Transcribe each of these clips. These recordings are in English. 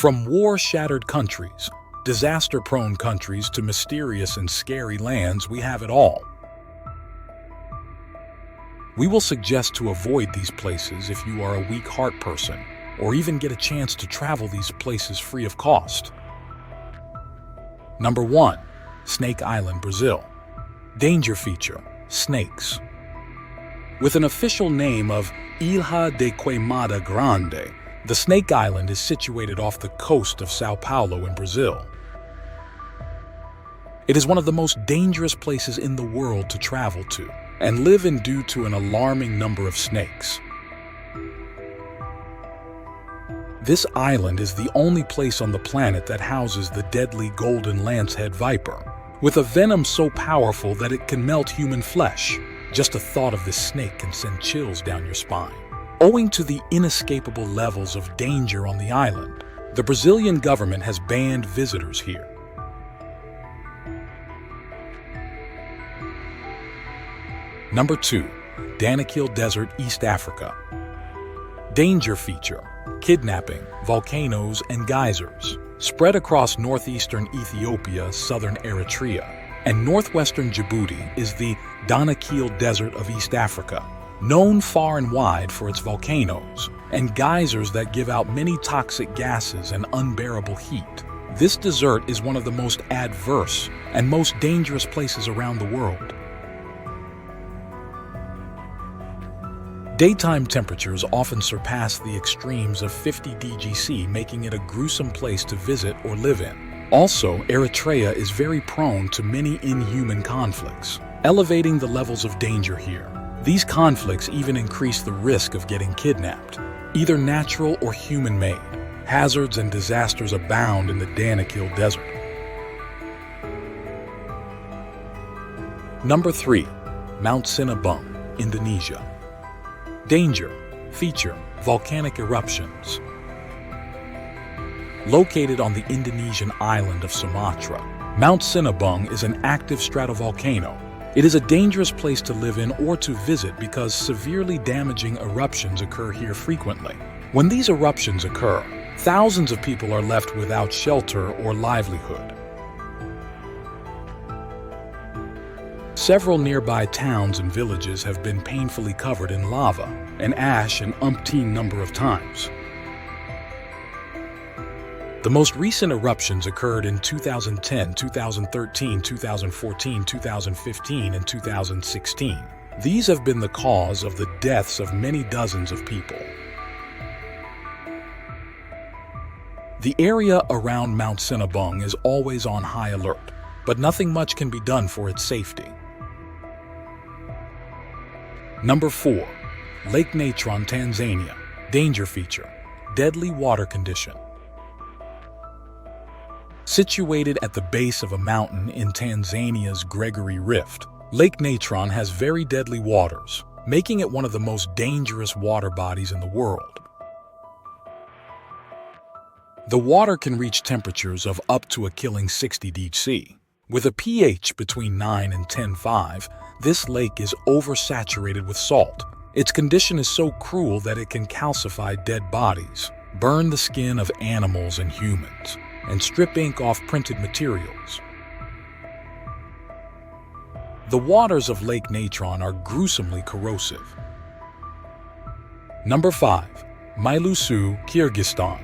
From war-shattered countries, disaster-prone countries to mysterious and scary lands, we have it all. We will suggest to avoid these places if you are a weak heart person, or even get a chance to travel these places free of cost. Number 1. Snake Island, Brazil. Danger feature: snakes. With an official name of Ilha de Queimada Grande, the Snake Island is situated off the coast of Sao Paulo in Brazil. It is one of the most dangerous places in the world to travel to and live in due to an alarming number of snakes. This island is the only place on the planet that houses the deadly golden lancehead viper, with a venom so powerful that it can melt human flesh. Just a thought of this snake can send chills down your spine. Owing to the inescapable levels of danger on the island, the Brazilian government has banned visitors here. Number 2. Danakil Desert, East Africa. Danger feature: kidnapping, volcanoes, and geysers. Spread across northeastern Ethiopia, southern Eritrea, and northwestern Djibouti is the Danakil Desert of East Africa, known far and wide for its volcanoes and geysers that give out many toxic gases and unbearable heat. This desert is one of the most adverse and most dangerous places around the world. Daytime temperatures often surpass the extremes of 50 degrees, making it a gruesome place to visit or live in. Also, Eritrea is very prone to many inhuman conflicts, elevating the levels of danger here. These conflicts even increase the risk of getting kidnapped, either natural or human-made. Hazards and disasters abound in the Danakil Desert. Number 3. Mount Sinabung, Indonesia. Danger feature: volcanic eruptions. Located on the Indonesian island of Sumatra, Mount Sinabung is an active stratovolcano. It is a dangerous place to live in or to visit because severely damaging eruptions occur here frequently. When these eruptions occur, thousands of people are left without shelter or livelihood. Several nearby towns and villages have been painfully covered in lava and ash an umpteen number of times. The most recent eruptions occurred in 2010, 2013, 2014, 2015, and 2016. These have been the cause of the deaths of many dozens of people. The area around Mount Sinabung is always on high alert, but nothing much can be done for its safety. Number 4. Lake Natron, Tanzania. Danger feature: deadly water condition. Situated at the base of a mountain in Tanzania's Gregory Rift, Lake Natron has very deadly waters, making it one of the most dangerous water bodies in the world. The water can reach temperatures of up to a killing 60 degrees. With a pH between 9 and 10.5, this lake is oversaturated with salt. Its condition is so cruel that it can calcify dead bodies, burn the skin of animals and humans, and strip ink off printed materials. The waters of Lake Natron are gruesomely corrosive. Number 5. Mylusu, Kyrgyzstan.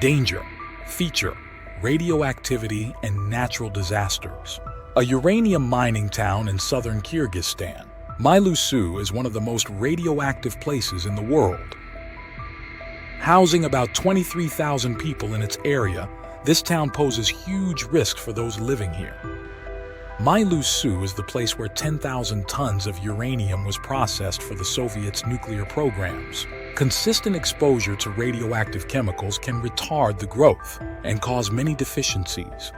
Danger feature: radioactivity and natural disasters. A uranium mining town in southern Kyrgyzstan, Mylusu is one of the most radioactive places in the world. Housing about 23,000 people in its area, this town poses huge risks for those living here. Mylusu is the place where 10,000 tons of uranium was processed for the Soviets' nuclear programs. Consistent exposure to radioactive chemicals can retard the growth and cause many deficiencies.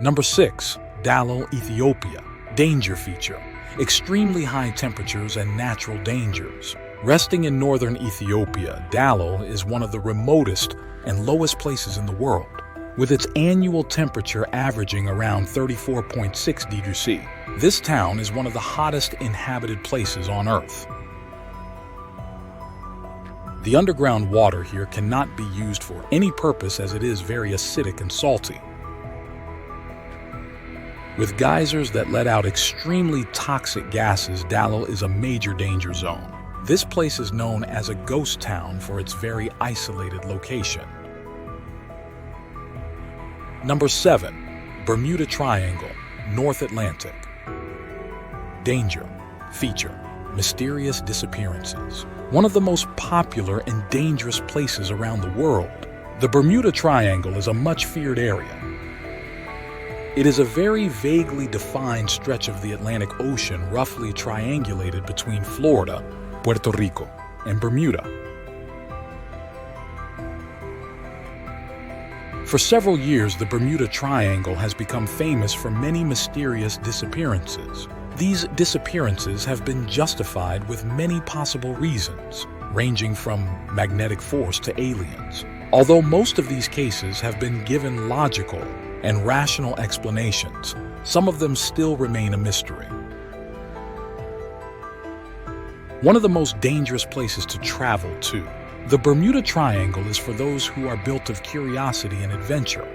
Number 6. Dalal, Ethiopia. Danger feature: extremely high temperatures and natural dangers. Resting in northern Ethiopia, Dalal is one of the remotest and lowest places in the world, with its annual temperature averaging around 34.6 degrees C. This town is one of the hottest inhabited places on Earth. The underground water here cannot be used for any purpose as it is very acidic and salty. With geysers that let out extremely toxic gases, Dalal is a major danger zone. This place is known as a ghost town for its very isolated location. Number 7. Bermuda Triangle, North Atlantic. Danger. Feature. Mysterious disappearances. One of the most popular and dangerous places around the world, the Bermuda Triangle is a much feared area. It is a very vaguely defined stretch of the Atlantic Ocean roughly triangulated between Florida, Puerto Rico, and Bermuda. For several years, the Bermuda Triangle has become famous for many mysterious disappearances. These disappearances have been justified with many possible reasons, ranging from magnetic force to aliens. Although most of these cases have been given logical and rational explanations, some of them still remain a mystery. One of the most dangerous places to travel to, the Bermuda Triangle, is for those who are built of curiosity and adventure.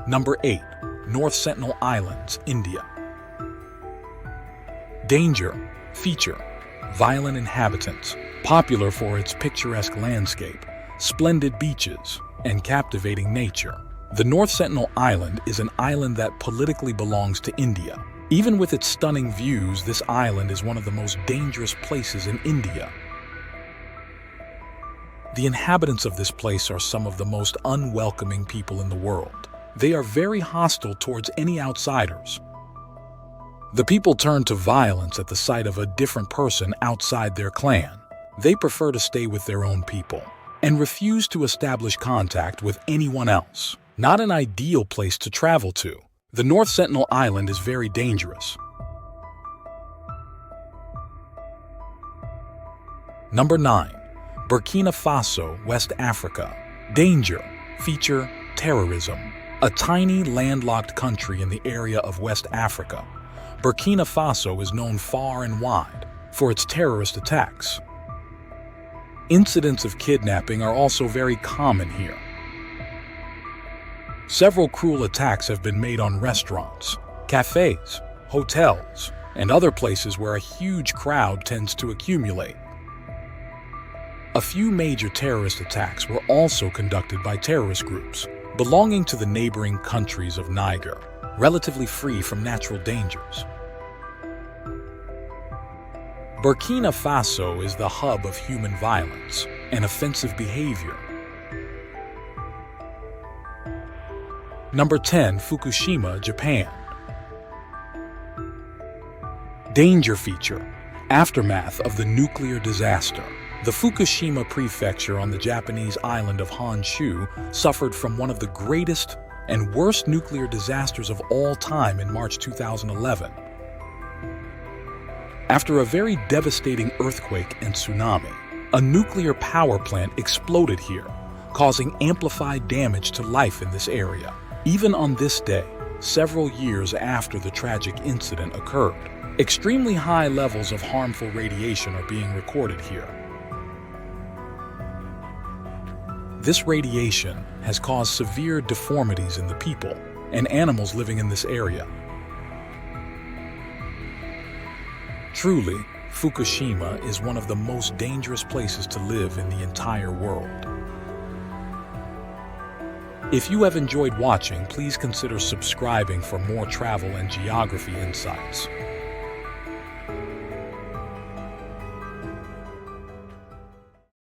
Number 8. North Sentinel Islands, India. Danger. Feature. Violent inhabitants, popular for its picturesque landscape, splendid beaches, and captivating nature. The North Sentinel Island is an island that politically belongs to India. Even with its stunning views, this island is one of the most dangerous places in India. The inhabitants of this place are some of the most unwelcoming people in the world. They are very hostile towards any outsiders. The people turn to violence at the sight of a different person outside their clan. They prefer to stay with their own people and refuse to establish contact with anyone else. Not an ideal place to travel to. The North Sentinel Island is very dangerous. Number 9. Burkina Faso, West Africa. Danger. Feature. Terrorism. A tiny landlocked country in the area of West Africa, Burkina Faso is known far and wide for its terrorist attacks. Incidents of kidnapping are also very common here. Several cruel attacks have been made on restaurants, cafes, hotels, and other places where a huge crowd tends to accumulate. A few major terrorist attacks were also conducted by terrorist groups belonging to the neighboring countries of Niger, relatively free from natural dangers. Burkina Faso is the hub of human violence and offensive behavior. Number 10. Fukushima, Japan. Danger feature. Aftermath of the nuclear disaster. The Fukushima prefecture on the Japanese island of Honshu suffered from one of the greatest and worst nuclear disasters of all time in March 2011. After a very devastating earthquake and tsunami, a nuclear power plant exploded here, causing amplified damage to life in this area. Even on this day, several years after the tragic incident occurred, extremely high levels of harmful radiation are being recorded here. This radiation has caused severe deformities in the people and animals living in this area. Truly, Fukushima is one of the most dangerous places to live in the entire world. If you have enjoyed watching, please consider subscribing for more travel and geography insights.